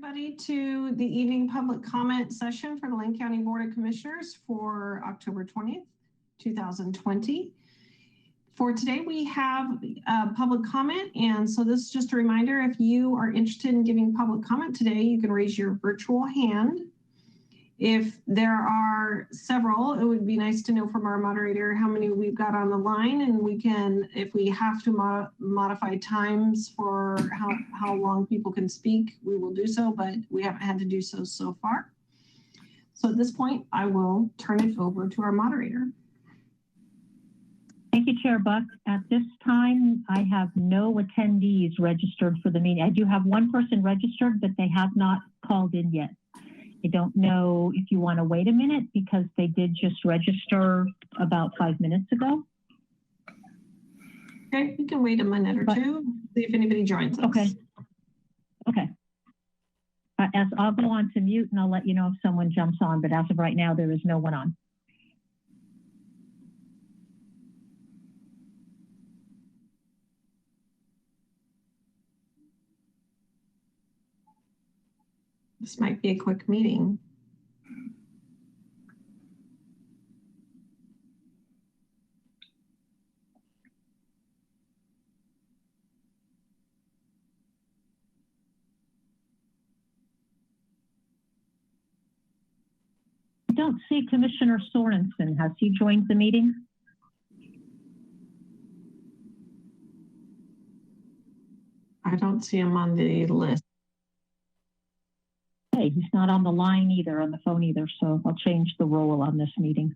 everybody to the evening public comment session for the Lane County Board of Commissioners for October 20th, 2020. For today, we have public comment. And so this is just a reminder, if you are interested in giving public comment today, you can raise your virtual hand. If there are several, it would be nice to know from our moderator how many we've got on the line, and we can, if we have to modify times for how long people can speak, we will do so, but we haven't had to do so far. So at this point, I will turn it over to our moderator. Thank you, Chair Buck. At this time, I have no attendees registered for the meeting. I do have one person registered, but they have not called in yet. I don't know if you want to wait a minute because they did just register about 5 minutes ago. Okay, we can wait a minute or two, see if anybody joins us. Okay. Okay. As I'll go on to mute and I'll let you know if someone jumps on, but as of right now, there is no one on. This might be a quick meeting. I don't see Commissioner Sorensen. Has he joined the meeting? I don't see him on the list. Okay, he's not on the line either, on the phone either, so I'll change the role on this meeting.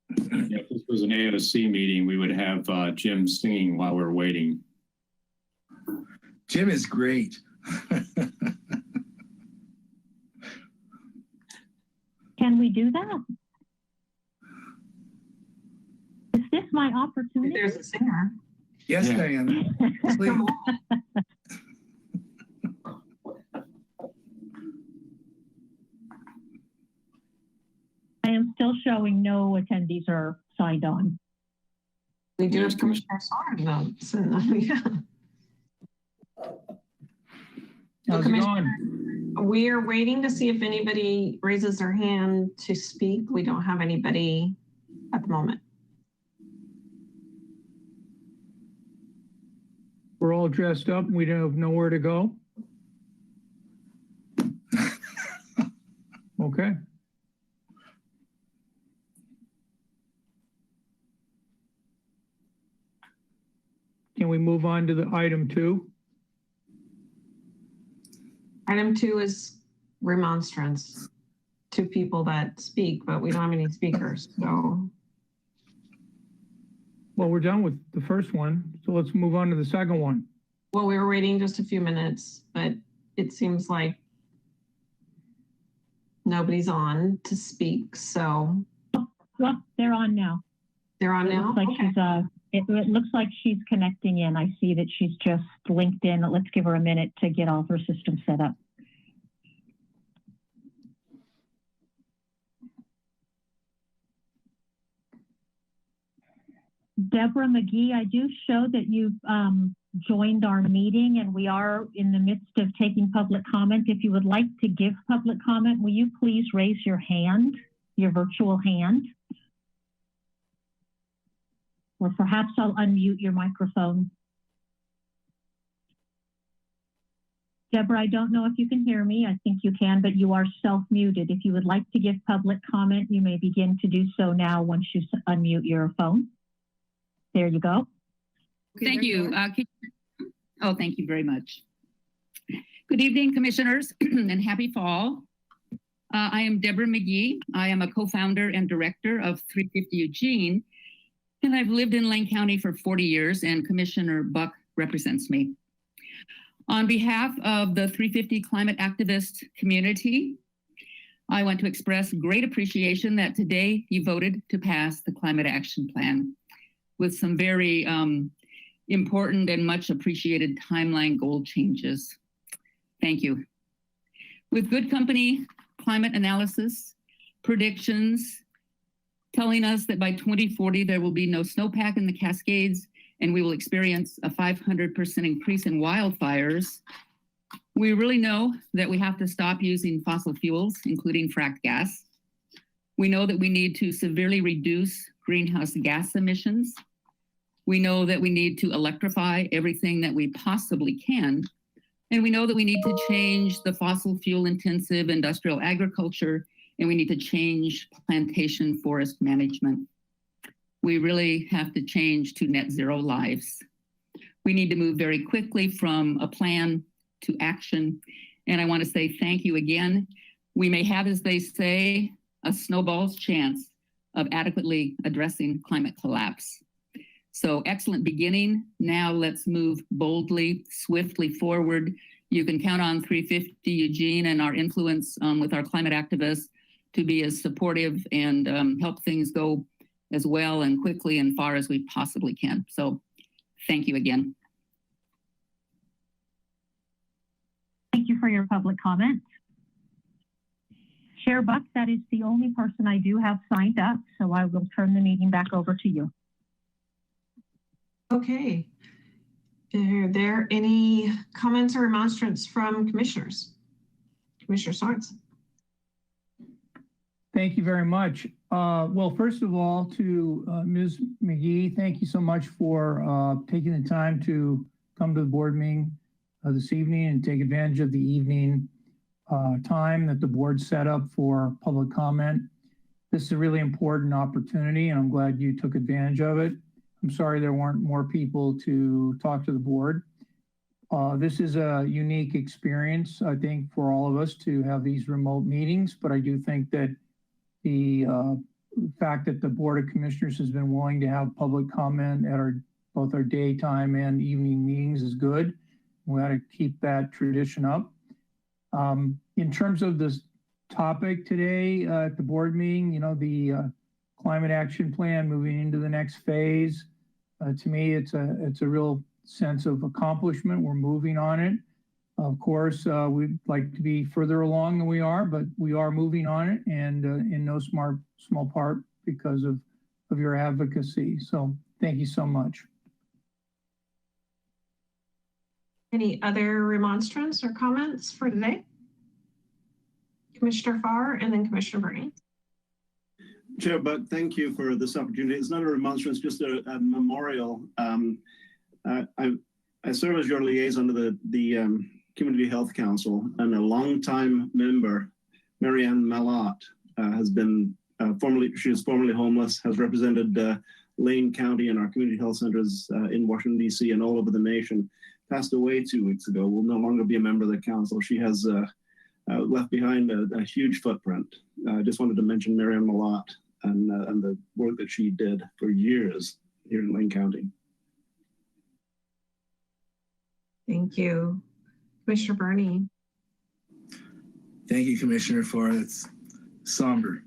If this was an AOC meeting, we would have Jim singing while we're waiting. Jim is great. Can we do that? Is this my opportunity? There's a singer. Yes, Yeah. Diana. Come on. I am still showing no attendees are signed on. We do have Commissioner Sorensen, so yeah. How's it going? We are waiting to see if anybody raises their hand to speak. We don't have anybody at the moment. We're all dressed up and we don't have nowhere to go. Okay. Can we move on to the item 2? Item 2 is remonstrance to people that speak, but we don't have any speakers. So, Well, we're done with the first one, so let's move on to the second one. well, we were waiting just a few minutes, but it seems like nobody's on to speak. So Well, they're on now. they're on It now. looks like Okay. she's it looks like she's connecting in. I see that she's just linked in. Let's give her a minute to get all of her systems set up. Deborah McGee, I do show that you've joined our meeting and we are in the midst of taking public comment. If you would like to give public comment, will you please raise your hand, your virtual hand? Or perhaps I'll unmute your microphone. Deborah, I don't know if you can hear me. I think you can, but you are self-muted. If you would like to give public comment, you may begin to do so now once you unmute your phone. There you go. Thank you. Thank you very much. Good evening, commissioners, and happy fall. I am Deborah McGee. I am a co-founder and director of 350 Eugene, and I've lived in Lane County for 40 years, and Commissioner Buck represents me. On behalf of the 350 climate activist community, I want to express great appreciation that today you voted to pass the Climate Action Plan with some very important and much appreciated timeline goal changes. Thank you. With good company, climate analysis, predictions, telling us that by 2040, there will be no snowpack in the Cascades and we will experience a 500% increase in wildfires. We really know that we have to stop using fossil fuels, including fracked gas. We know that we need to severely reduce greenhouse gas emissions. We know that we need to electrify everything that we possibly can. And we know that we need to change the fossil fuel intensive industrial agriculture, and we need to change plantation forest management. We really have to change to net zero lives. We need to move very quickly from a plan to action. And I want to say thank you again. We may have, as they say, a snowball's chance of adequately addressing climate collapse. So excellent beginning. Now let's move boldly, swiftly forward. You can count on 350 Eugene and our influence with our climate activists to be as supportive and help things go as well and quickly and far as we possibly can. So thank you again. Thank you for your public comment. Chair Buck, that is the only person I do have signed up, so I will turn the meeting back over to you. Okay. Are there any comments or remonstrance from commissioners? Commissioner Sarnes. Thank you very much. Well, first of all, to Ms. McGee, thank you so much for taking the time to come to the board meeting this evening and take advantage of the evening time that the board set up for public comment. This is a really important opportunity, and I'm glad you took advantage of it. I'm sorry there weren't more people to talk to the board. This is a unique experience, I think, for all of us to have these remote meetings, but I do think that the fact that the Board of Commissioners has been willing to have public comment at both our daytime and evening meetings is good. We ought to keep that tradition up. In terms of this topic today at the board meeting, you know, the climate action plan moving into the next phase, to me, it's a real sense of accomplishment. We're moving on it. Of course, we'd like to be further along than we are, but we are moving on it, and in no small part because of your advocacy. So thank you so much. Any other remonstrance or comments for today? Commissioner Farr and then Commissioner Bernie. Chair Buck, thank you for this opportunity. It's not a remonstrance, just a memorial. I serve as your liaison to the Community Health Council, and a longtime member, Marianne Malott, has been she was formerly homeless, has represented Lane County and our community health centers in Washington, D.C. and all over the nation. Passed away 2 weeks ago, will no longer be a member of the council. She has left behind a huge footprint. I just wanted to mention Marianne Malott and the work that she did for years here in Lane County. Thank you. Commissioner Bernie. Thank you, Commissioner Farr. That's somber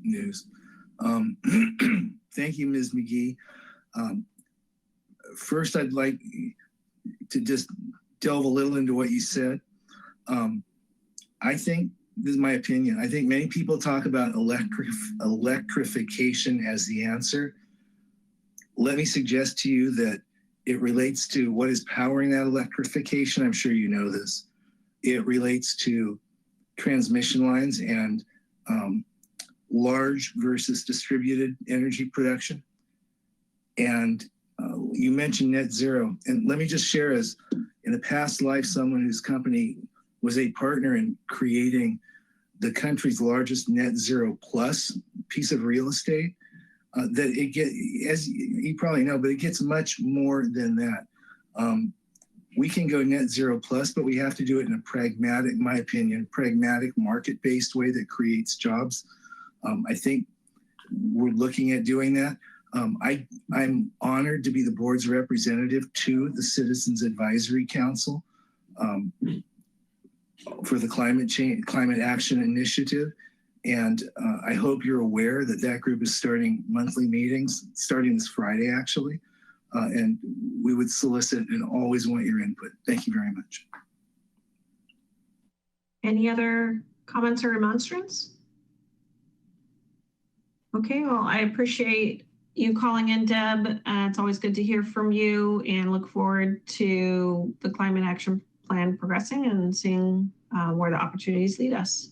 news. Thank you, Ms. McGee. First, I'd like to just delve a little into what you said. I think, this is my opinion, I think many people talk about electrification as the answer. Let me suggest to you that it relates to what is powering that electrification. I'm sure you know this. It relates to transmission lines and large versus distributed energy production. And you mentioned net zero. And let me just share, as in a past life, someone whose company was a partner in creating the country's largest net zero plus piece of real estate, that it get, as you probably know, but it gets much more than that. We can go net zero plus, but we have to do it in a pragmatic, in my opinion, pragmatic market-based way that creates jobs. I think we're looking at doing that. I'm honored to be the board's representative to the Citizens Advisory Council for the Climate Action Initiative. And I hope you're aware that that group is starting monthly meetings, starting this Friday, actually. And we would solicit and always want your input. Thank you very much. Any other comments or remonstrance? Okay, well, I appreciate you calling in, Deb. It's always good to hear from you and look forward to the climate action plan progressing and seeing where the opportunities lead us.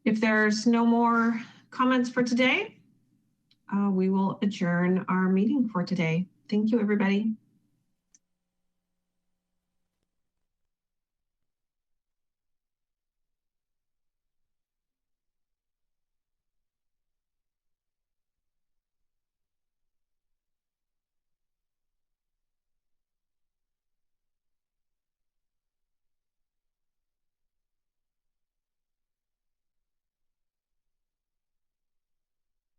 If there's no more comments for today, we will adjourn our meeting for today. Thank you, everybody.